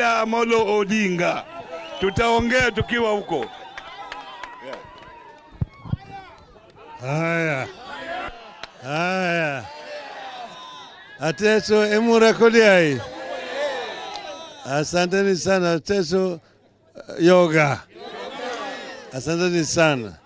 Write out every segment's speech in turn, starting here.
Amolo Odinga. Tutaongea tukiwa huko. Haya. Teso emurakoli hai. Asanteni sana Teso yoga. Asanteni sana.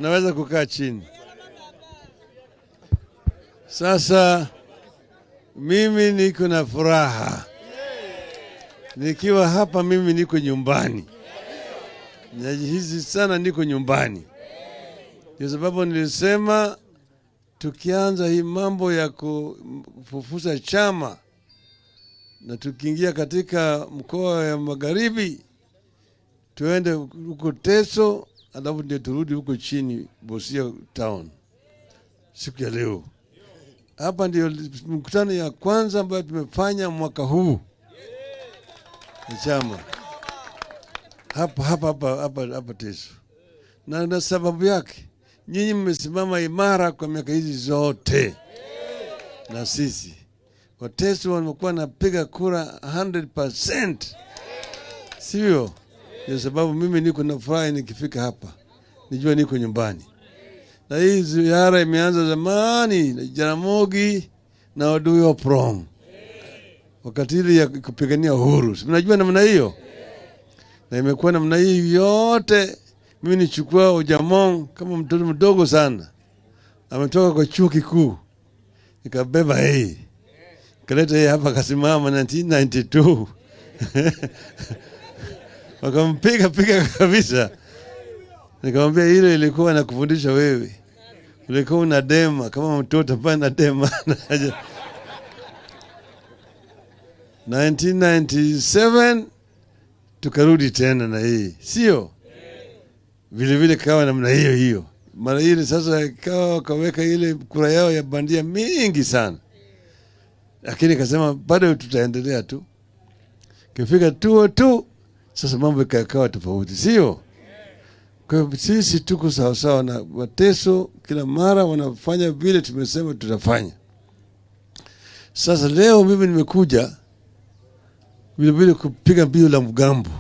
Naweza kukaa chini. Sasa mimi niko na furaha. Nikiwa hapa mimi niko nyumbani. Najihisi sana niko nyumbani. Kwa sababu nilisema tukianza hii mambo ya kufufuza chama na tukiingia katika mkoa ya Magharibi tuende huko Teso alafu ndio turudi huko chini Busia town. Siku ya leo hapa ndio mkutano ya kwanza ambayo tumefanya mwaka huu chama hapa Teso, na sababu yake nyinyi mmesimama imara kwa miaka hizi zote, na sisi Wateso wamekuwa napiga kura 100%, sivyo? Kwa sababu mimi niko na furaha nikifika hapa nijua niko nyumbani, na hii ziara imeanza zamani na Jaramogi na Oduya Prong wakati ile ya kupigania uhuru. Mnajua namna hiyo, na imekuwa namna hii yote. Mimi nichukua Ojamong kama mtoto mdogo sana, ametoka kwa chuo kikuu, nikabeba yeye kaleta yeye hapa kasimama 1992 wakampiga kabisa. Nikamwambia ile ilikuwa na kufundisha wewe, ulikuwa unadema kama mtoto pana dema 1997 tukarudi tena na hii, sio vile kawa namna hiyo. Mara ile sasa kawa kaweka ile kura yao ya bandia mingi sana, lakini kasema bado tutaendelea tu. Kifika tu sasa mambo yakawa tofauti, sio? Kwa hivyo sisi tuko sawa na Wateso, kila mara wanafanya vile tumesema tutafanya. Sasa leo mimi nimekuja vile kupiga mbio la mgambo.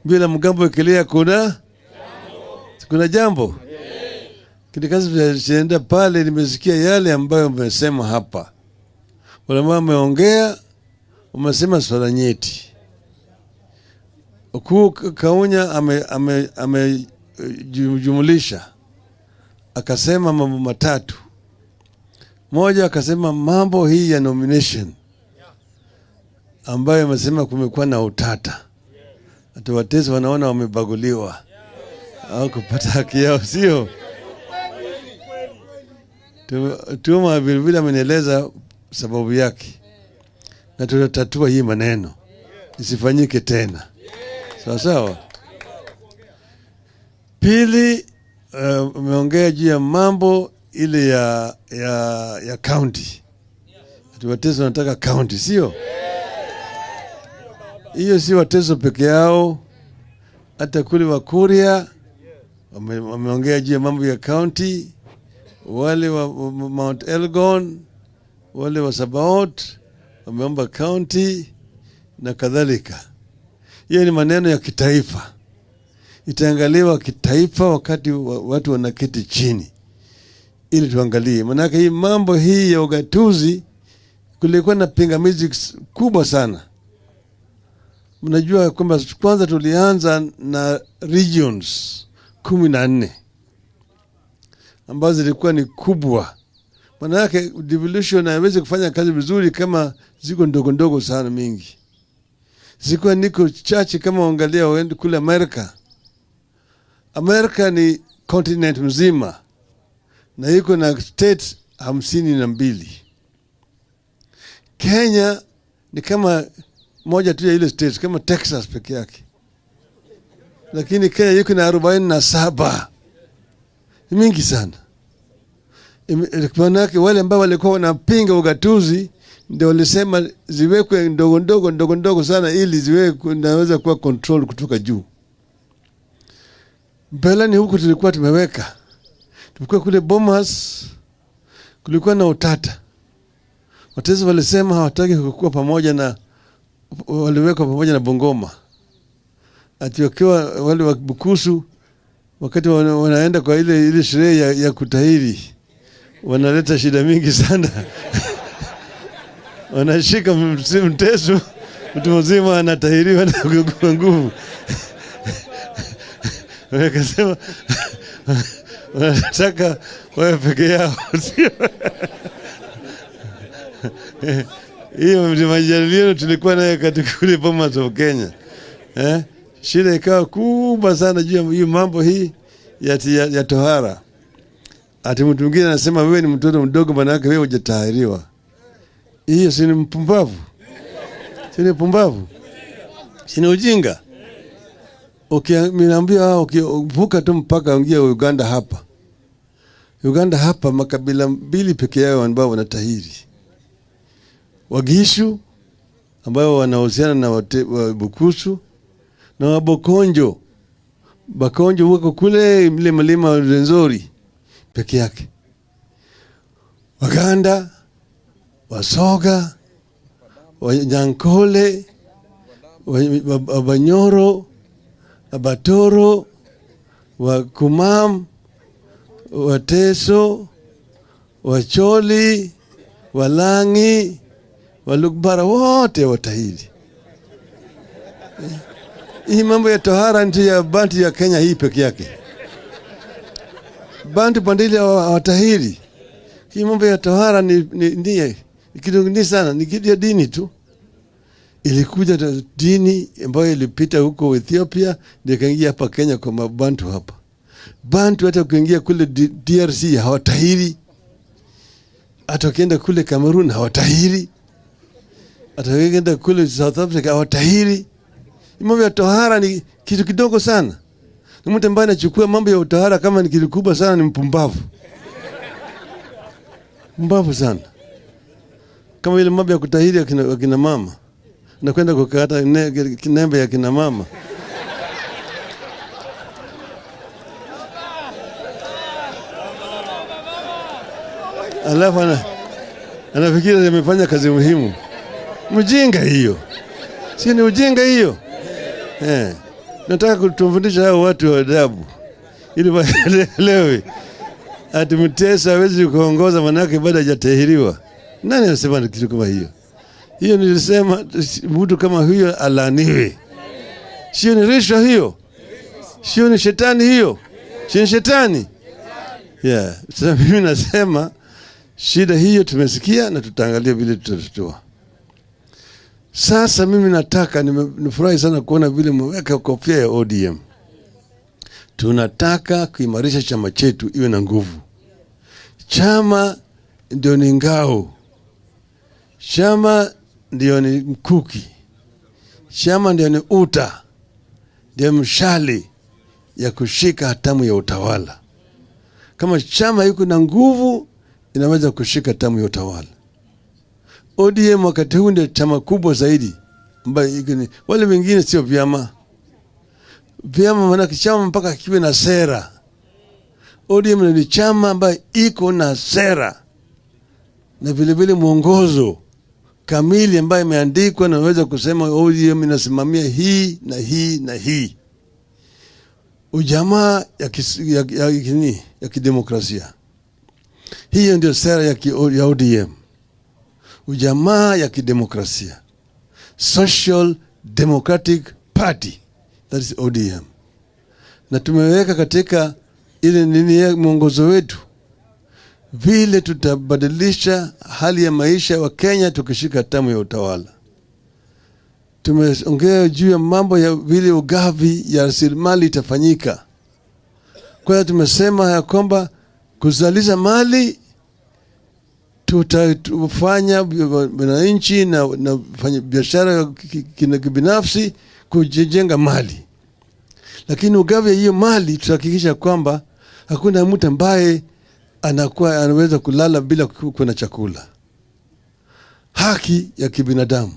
Mbio la mgambo ikelea kuna jambo. Kazi zienda pale, nimesikia yale ambayo mmesema hapa. Wale mama wameongea, wamesema swala nyeti. Ukuu Kaunya amejumulisha akasema mambo matatu. Moja akasema mambo hii ya nomination ambayo amesema kumekuwa na utata. Hata Wateso wanaona wamebaguliwa au kupata haki yao, sio? Tuma vile amenieleza sababu yake, na tutatatua hii maneno isifanyike tena. Sawa. Pili, umeongea juu ya mambo ile ya county. Wateso wanataka county, sio? Hiyo si Wateso peke yao, hata kule Wakuria wameongea juu ya mambo ya county, wale wa Mount Elgon, wale wa Sabaot wameomba county na kadhalika. Hiyo ni maneno ya kitaifa, itaangaliwa kitaifa wakati watu wanaketi chini ili tuangalie. Manake hii mambo hii ya ugatuzi kulikuwa na pingamizi kubwa sana. Mnajua kwamba kwanza tulianza na regions 14 ambazo zilikuwa ni kubwa. Manake devolution haiwezi kufanya kazi vizuri kama ziko ndogo sana mingi. Zikuwa niko chache kama angalia waende kule Amerika. Amerika ni continent mzima na iko na states 52. Kenya ni kama moja tu ya ile states kama Texas peke yake. Lakini Kenya iko na 47. Ni mingi sana. Manake wale ambao walikuwa wanapinga ugatuzi ndio walisema ziwekwe ndogo sana ili ziwekwe naweza kuwa control kutoka juu. Mbelani huku tulikuwa tumeweka. Tulikuwa kule Bomas kulikuwa na utata. Wateso walisema hawataki kukua pamoja na waliwekwa pamoja na Bungoma. Ati wakiwa wale wa Bukusu, wakati wanaenda kwa ile sherehe ya kutahiri, wanaleta shida mingi sana. Wanashika Teso, mtu mzima anatahiriwa na nguvu. Wakasema wanataka wawe peke yao. Hiyo ndio majadiliano tulikuwa nayo katika kule Bomas of Kenya. Shida ikawa kubwa sana juu ya hiyo mambo hii ya tohara. Ati mtu mwingine anasema wewe ni mtoto mdogo, maana yake wewe hujatahiriwa. Hiyo si ni mpumbavu? Si ni mpumbavu? Si ni ujinga? Niambia ukivuka tu mpaka ungia Uganda hapa. Uganda hapa makabila mbili peke yao ambao wanatahiri. Wagishu ambao wanahusiana na Bukusu na Wabokonjo. Bakonjo wako kule mle mlima wa Rwenzori peke yake. Waganda, Wasoga, Wanyankole, Wabanyoro, Abatoro, Wakumam, Wateso, Wacholi, Walangi, Walugbara, wote watahiri. Hii mambo ya tohara ndio ya Bantu ya Kenya hii peke yake. Bantu bandili watahiri. Hii mambo ya tohara ni kitu ngini sana, ni kitu ya dini tu. Ilikuja dini ambayo ilipita huko Ethiopia, ndio kaingia hapa Kenya kwa Bantu hapa. Bantu hata kuingia kule DRC hawatahiri. Hata ukienda kule Cameroon hawatahiri. Hata ukienda kule South Africa hawatahiri. Mambo ya tohara ni kitu kidogo sana. Ni mtu ambaye anachukua mambo ya tohara kama ni kitu kubwa sana, ni mpumbavu. Mpumbavu sana. Kama ile mambo ya kutahiri ya kina mama. Nakwenda kukata nembe ya kina mama. Alafu anafikiri amefanya kazi muhimu. Mjinga hiyo. Si ni ujinga hiyo? Nataka kutufundisha hao watu wa adabu ili waelewe. Ati Teso hawezi kuongoza manake bado hajatahiriwa. Nani anasema kitu kama hiyo? Hiyo nilisema mtu kama huyo alaniwe. Sio ni rishwa hiyo? Sio ni shetani hiyo? Sio ni shetani? Sasa mimi nasema shida hiyo tumesikia na tutaangalia vile tutatoa. Sasa mimi nataka, nifurahi sana kuona vile mweka kofia ya ODM. Tunataka kuimarisha chama chetu iwe na nguvu. Chama ndio ni ngao. Chama ndio ni mkuki. Chama ndio ni uta. Ndio mshale ya kushika hatamu ya utawala. Kama chama iko na nguvu, inaweza kushika hatamu ya utawala. ODM wakati huu ndio chama kubwa zaidi. Wale wengine sio vyama. Vyama maana chama mpaka kiwe na sera. ODM ni chama ambayo iko na sera. Na vile vile mwongozo kamili ambayo imeandikwa na unaweza kusema ODM inasimamia hii na hii na hii. Ujamaa ya kidemokrasia. Hiyo ndio sera ya ODM. Ujamaa ya kidemokrasia. Social Democratic Party. That is ODM. Na tumeweka katika ile nini mwongozo wetu vile tutabadilisha hali ya maisha wa Kenya tukishika hatamu ya utawala. Tumeongea juu ya mambo ya vile ugavi ya rasilimali itafanyika. Kwa hiyo tumesema ya kwamba kuzalisha mali tutafanya wananchi na fanya biashara kibinafsi kujenga mali. Lakini ugavi hiyo mali tutahakikisha kwamba hakuna mtu ambaye anaweza kulala bila kuwa na chakula. Haki ya kibinadamu.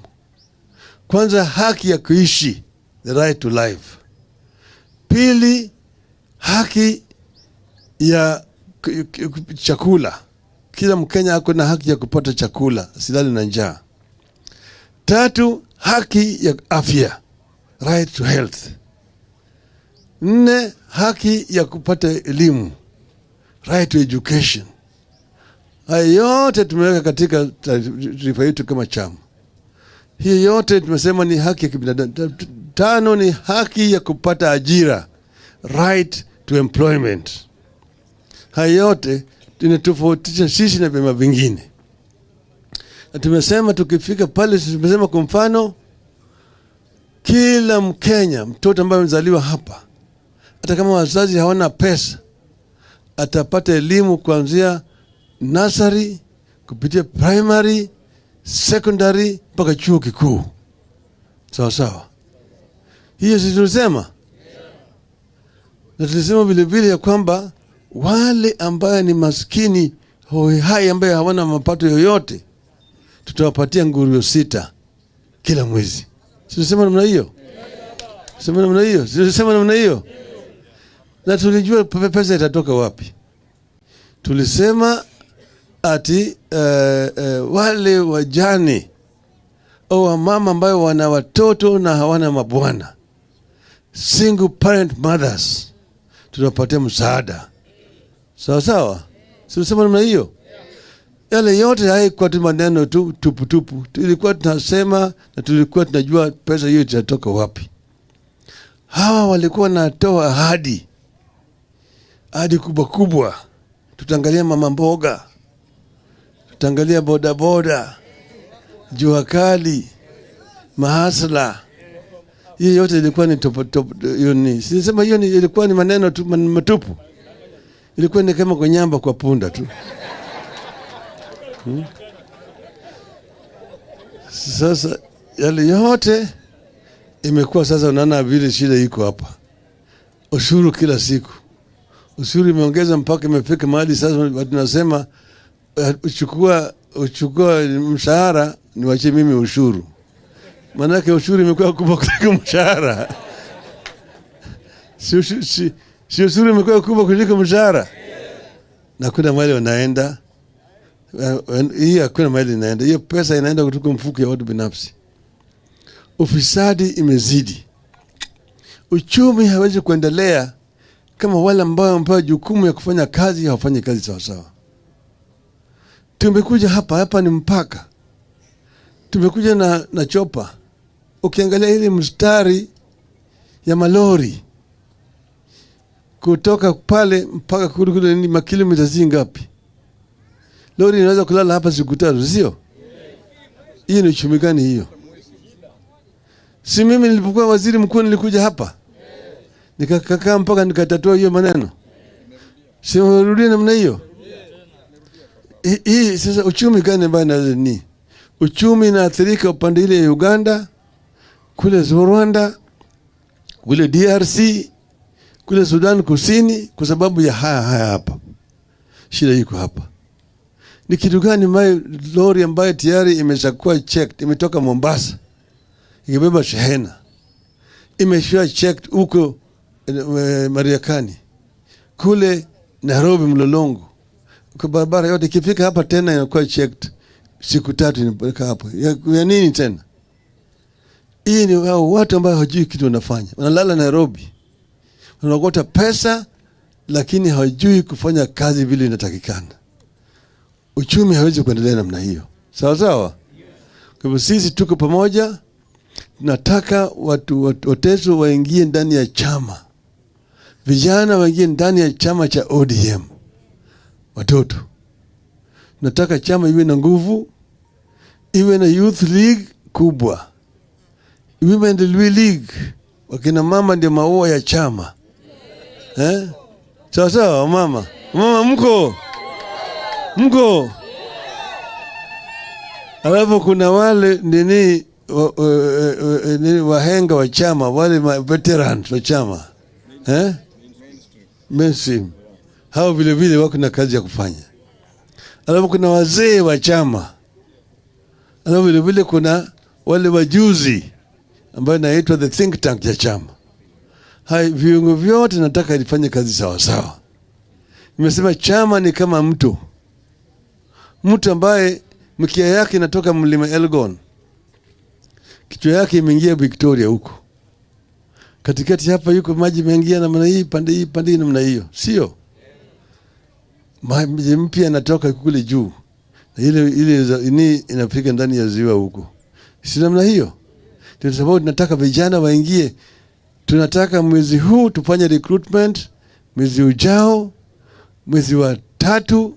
Kwanza haki ya kuishi, the right to life. Pili, haki ya chakula. Kila Mkenya ako na haki ya kupata chakula, asilale na njaa. Tatu, haki ya afya, right to health. 4, haki ya kupata elimu, right to education. Haya yote tumeweka katika taarifa yetu kama chama. Hii yote tumesema ni haki ya kibinadamu. 5 ni haki ya kupata ajira, right to employment. Haya yote tunatofautisha sisi na vyama vingine. Na tumesema tukifika pale, tumesema kwa mfano kila Mkenya, mtoto ambaye amezaliwa hapa, hata kama wazazi hawana pesa, atapata elimu kuanzia nursery kupitia primary, secondary mpaka chuo kikuu. Sawa sawa. Hiyo sisi tunasema. Na tulisema vile vile ya kwamba wale ambaye ni maskini hai ambaye hawana mapato yoyote, tutawapatia nguruwe 6 kila mwezi. Tulisema namna hiyo. Sema namna hiyo. Tulisema namna hiyo. Na tulijua pesa itatoka wapi. Tulisema ati wale wajane au wamama ambao wana watoto na hawana mabwana, single parent mothers, tunapatia msaada. Sawa sawa. Tulisema namna hiyo. Yale yote haikuwa tu maneno tu tupu. Tulikuwa tunasema na tulikuwa tunajua pesa hiyo itatoka wapi. Hawa walikuwa natoa ahadi kubwa. Tutaangalia mama mboga, tutaangalia bodaboda, jua kali, mahasla. Hiyo yote ilikuwa ni sisema hiyo ilikuwa ni maneno tu matupu. Ilikuwa ni kama kunyamba kwa punda tu. Sasa yale yote imekuwa sasa, unaona vile shida iko hapa. Ushuru kila siku. Ushuru imeongeza mpaka imefika mahali sasa watu nasema uchukua mshahara niwache mimi ushuru. Manake ushuru imekuwa kubwa kuliko mshahara. Si ushuru imekuwa kubwa kuliko mshahara. Na kuna mahali wanaenda. Hii hakuna mahali inaenda. Hiyo pesa inaenda kutoka mfuko ya watu binafsi. Ufisadi imezidi. Uchumi hawezi kuendelea kama wale ambao wamepewa jukumu ya kufanya kazi hawafanyi kazi sawa sawa. Tumekuja hapa ni mpaka. Tumekuja na chopa. Ukiangalia ile mstari ya malori kutoka pale mpaka kule ni makilomita zingapi? Lori inaweza kulala hapa siku 3, sio? Hiyo ni uchumi gani hiyo? Si mimi nilipokuwa waziri mkuu nilikuja hapa. Nikakaa mpaka nikatatua hiyo maneno. Si urudie namna hiyo. Hii sasa uchumi gani ambao ni? Uchumi inaathirika upande ile ya Uganda, kule Rwanda, kule DRC, kule Sudan Kusini kwa sababu ya haya hapa. Shida iko hapa. Ni kitu gani lori ambayo tayari imeshakuwa checked, imetoka Mombasa, ikibeba shehena, imeshakuwa checked huko Mariakani, kule Nairobi Mlolongo, kwa barabara yote ikifika hapa tena inakuwa checked siku 3 inapeleka hapo. Ya nini tena? Hii ni watu ambao hawajui kitu wanafanya. Wanalala Nairobi. Wanagota pesa lakini hawajui kufanya kazi vile inatakikana. Uchumi hawezi kuendelea namna hiyo. Sawa sawa? Kwa hivyo sisi tuko pamoja. Tunataka watu Teso waingie ndani ya chama. Vijana waingie ndani ya chama cha ODM. Watoto. Tunataka chama iwe na nguvu, iwe na youth league kubwa. Women league. Wakina mama ndio maua ya chama. Sawa sawa mama. Mama mko. Alafu kuna wale nini wahenga wa chama, wale veterans wa chama. Mainstream. Hao vile vile wako na kazi ya kufanya. Alafu kuna wazee wa chama. Alafu vile vile kuna wale wajuzi ambao naitwa the think tank ya chama. Hai viungo vyote nataka ifanye kazi sawa sawa. Nimesema chama ni kama mtu ambaye mkia yake inatoka mlima Elgon. kichwa yake imeingia Victoria huko. Katikati hapa yuko maji mengia namna hii, pande hii namna hiyo. Sio? Maji mpya yanatoka kule juu. Na ile inafika ndani ya ziwa huko. Si namna hiyo. Ndio sababu tunataka vijana waingie. Tunataka mwezi huu tufanye recruitment, mwezi ujao, mwezi wa 3,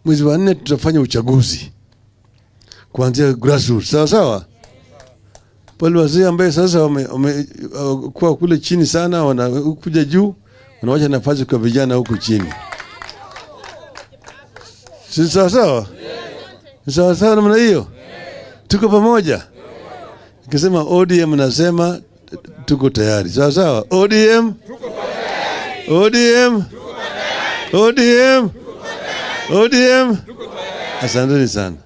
mwezi wa 4 tutafanya uchaguzi. Kuanzia grassroots. Sawa sawa? Wale wazee ambao sasa kwa kule chini sana wanakuja juu, wanawacha nafasi kwa vijana huku chini. Si sawa sawa? Sawa sawa namna hiyo. Tuko pamoja. Nikisema ODM nasema tuko tayari. Sawa sawa? ODM tuko tayari. ODM tuko tayari. ODM tuko tayari. ODM tuko tayari. Asanteni sana.